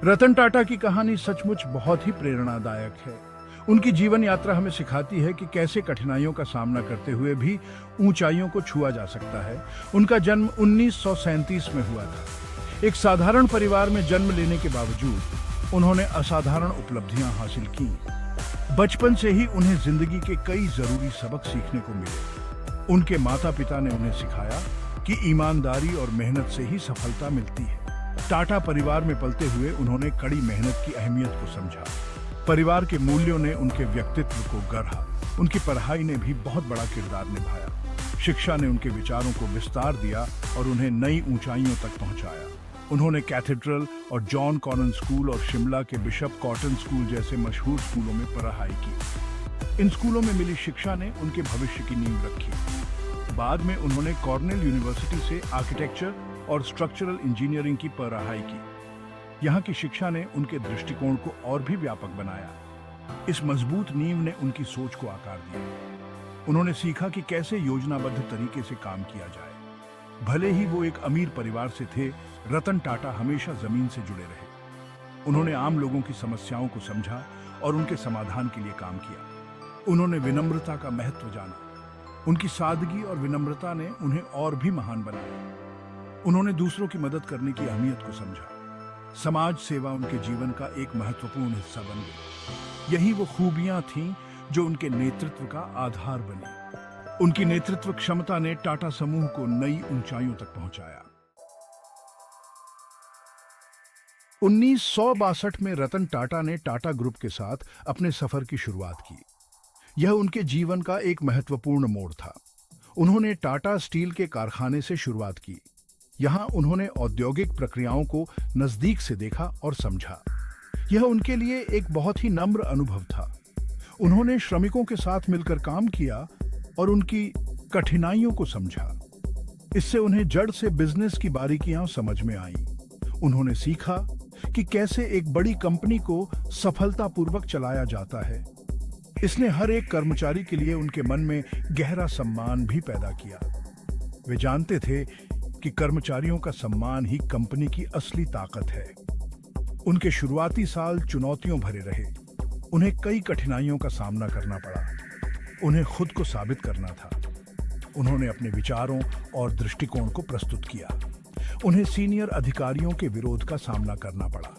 रतन टाटा की कहानी सचमुच बहुत ही प्रेरणादायक है। उनकी जीवन यात्रा हमें सिखाती है कि कैसे कठिनाइयों का सामना करते हुए भी ऊंचाइयों को छुआ जा सकता है। उनका जन्म 1937 में हुआ था। एक साधारण परिवार में जन्म लेने के बावजूद उन्होंने असाधारण उपलब्धियां हासिल की। बचपन से ही उन्हें जिंदगी के कई जरूरी सबक सीखने को मिले। उनके माता पिता ने उन्हें सिखाया कि ईमानदारी और मेहनत से ही सफलता मिलती है। टाटा परिवार में पलते हुए उन्होंने कड़ी मेहनत की अहमियत को समझा। परिवार के मूल्यों ने उनके व्यक्तित्व को गढ़ा। उनकी पढ़ाई ने भी बहुत बड़ा किरदार निभाया। शिक्षा ने उनके विचारों को विस्तार दिया और उन्हें नई ऊंचाइयों तक पहुंचाया। उन्होंने कैथेड्रल और जॉन कॉनन स्कूल और शिमला के बिशप कॉटन स्कूल जैसे मशहूर स्कूलों में पढ़ाई की। इन स्कूलों में मिली शिक्षा ने उनके भविष्य की नींव रखी। बाद में उन्होंने कॉर्नेल यूनिवर्सिटी से आर्किटेक्चर और स्ट्रक्चरल इंजीनियरिंग की पढ़ाई की। यहाँ की शिक्षा ने उनके दृष्टिकोण को और भी व्यापक बनाया। इस मजबूत नींव ने उनकी सोच को आकार दिया। उन्होंने सीखा कि कैसे योजनाबद्ध तरीके से काम किया जाए। भले ही वो एक अमीर परिवार से थे, रतन टाटा हमेशा जमीन से जुड़े रहे। उन्होंने आम लोगों की समस्याओं को समझा और उनके समाधान के लिए काम किया। उन्होंने विनम्रता का महत्व जाना। उनकी सादगी और विनम्रता ने उन्हें और भी महान बनाया। उन्होंने दूसरों की मदद करने की अहमियत को समझा। समाज सेवा उनके जीवन का एक महत्वपूर्ण हिस्सा बन गई। यही वो खूबियां थीं जो उनके नेतृत्व का आधार बनी। उनकी नेतृत्व क्षमता ने टाटा समूह को नई ऊंचाइयों तक पहुंचाया। 1962 में रतन टाटा ने टाटा ग्रुप के साथ अपने सफर की शुरुआत की। यह उनके जीवन का एक महत्वपूर्ण मोड़ था। उन्होंने टाटा स्टील के कारखाने से शुरुआत की। यहाँ उन्होंने औद्योगिक प्रक्रियाओं को नजदीक से देखा और समझा। यह उनके लिए एक बहुत ही नम्र अनुभव था। उन्होंने श्रमिकों के साथ मिलकर काम किया और उनकी कठिनाइयों को समझा। इससे उन्हें जड़ से बिजनेस की बारीकियां समझ में आईं। उन्होंने सीखा कि कैसे एक बड़ी कंपनी को सफलतापूर्वक चलाया जाता है। इसने हर एक कर्मचारी के लिए उनके मन में गहरा सम्मान भी पैदा किया। वे जानते थे कि कर्मचारियों का सम्मान ही कंपनी की असली ताकत है। उनके शुरुआती साल चुनौतियों भरे रहे। उन्हें कई कठिनाइयों का सामना करना पड़ा। उन्हें खुद को साबित करना था। उन्होंने अपने विचारों और दृष्टिकोण को प्रस्तुत किया। उन्हें सीनियर अधिकारियों के विरोध का सामना करना पड़ा।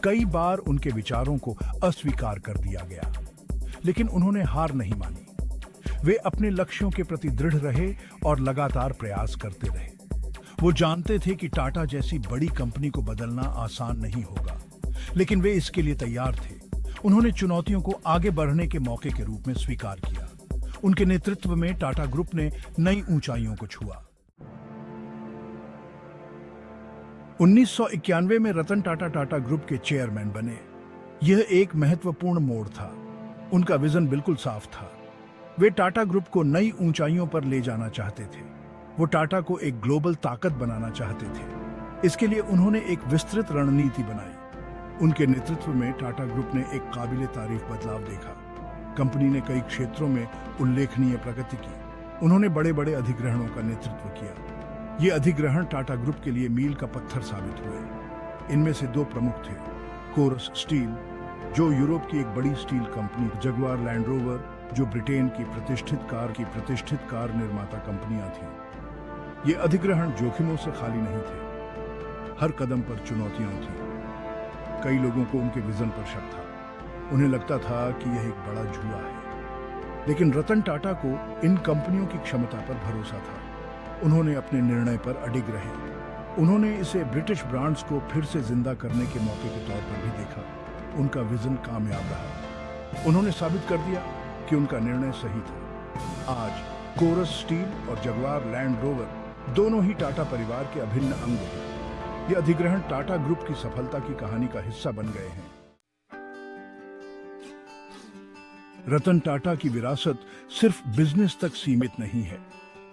कई बार उनके विचारों को अस्वीकार कर दिया गया, लेकिन उन्होंने हार नहीं मानी। वे अपने लक्ष्यों के प्रति दृढ़ रहे और लगातार प्रयास करते रहे। वो जानते थे कि टाटा जैसी बड़ी कंपनी को बदलना आसान नहीं होगा, लेकिन वे इसके लिए तैयार थे। उन्होंने चुनौतियों को आगे बढ़ने के मौके के रूप में स्वीकार किया। उनके नेतृत्व में टाटा ग्रुप ने नई ऊंचाइयों को छुआ। 1991 में रतन टाटा टाटा ग्रुप के चेयरमैन बने। यह एक महत्वपूर्ण मोड़ था। उनका विजन बिल्कुल साफ था। वे टाटा ग्रुप को नई ऊंचाइयों पर ले जाना चाहते थे। वो टाटा को एक ग्लोबल ताकत बनाना चाहते थे। इसके लिए उन्होंने एक विस्तृत रणनीति बनाई। उनके नेतृत्व में टाटा ग्रुप ने एक काबिले तारीफ बदलाव देखा। कंपनी ने कई क्षेत्रों में उल्लेखनीय प्रगति की। उन्होंने बड़े बड़े अधिग्रहणों का नेतृत्व किया। ये अधिग्रहण टाटा ग्रुप के लिए मील का पत्थर साबित हुए। इनमें से दो प्रमुख थे। कोरस स्टील, जो यूरोप की एक बड़ी steel company, Jaguar land rover, जो ब्रिटेन की प्रतिष्ठित कार निर्माता कंपनियां थीं। ये अधिग्रहण जोखिमों से खाली नहीं थे। हर कदम पर चुनौतियां थीं। कई लोगों को उनके विजन पर शक था। उन्हें लगता था कि यह एक बड़ा जुआ है, लेकिन रतन टाटा को इन कंपनियों की क्षमता पर भरोसा था। उन्होंने अपने निर्णय पर अडिग रहे। उन्होंने इसे ब्रिटिश ब्रांड्स को फिर से जिंदा करने के मौके के तौर पर भी देखा। उनका विजन कामयाब रहा। उन्होंने साबित कर दिया कि उनका निर्णय सही था। आज कोरस स्टील और जगुआर लैंड रोवर दोनों ही टाटा परिवार के अभिन्न अंग हैं। ये अधिग्रहण टाटा ग्रुप की सफलता की कहानी का हिस्सा बन गए हैं। रतन टाटा की विरासत सिर्फ बिजनेस तक सीमित नहीं है।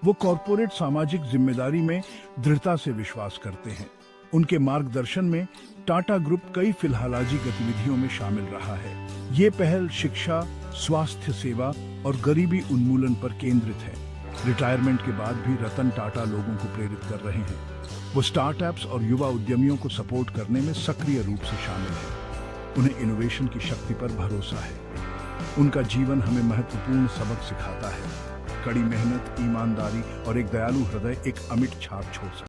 वो कॉरपोरेट सामाजिक जिम्मेदारी में दृढ़ता से विश्वास करते हैं। उनके मार्गदर्शन में टाटा ग्रुप कई फिलहालाजी गतिविधियों में शामिल रहा है। ये पहल शिक्षा, स्वास्थ्य सेवा और गरीबी उन्मूलन पर केंद्रित है। रिटायरमेंट के बाद भी रतन टाटा लोगों को प्रेरित कर रहे हैं। वो स्टार्टअप्स और युवा उद्यमियों को सपोर्ट करने में सक्रिय रूप से शामिल है। उन्हें इनोवेशन की शक्ति पर भरोसा है। उनका जीवन हमें महत्वपूर्ण सबक सिखाता है। कड़ी मेहनत, ईमानदारी और एक दयालु हृदय एक अमिट छाप छोड़ सकता है।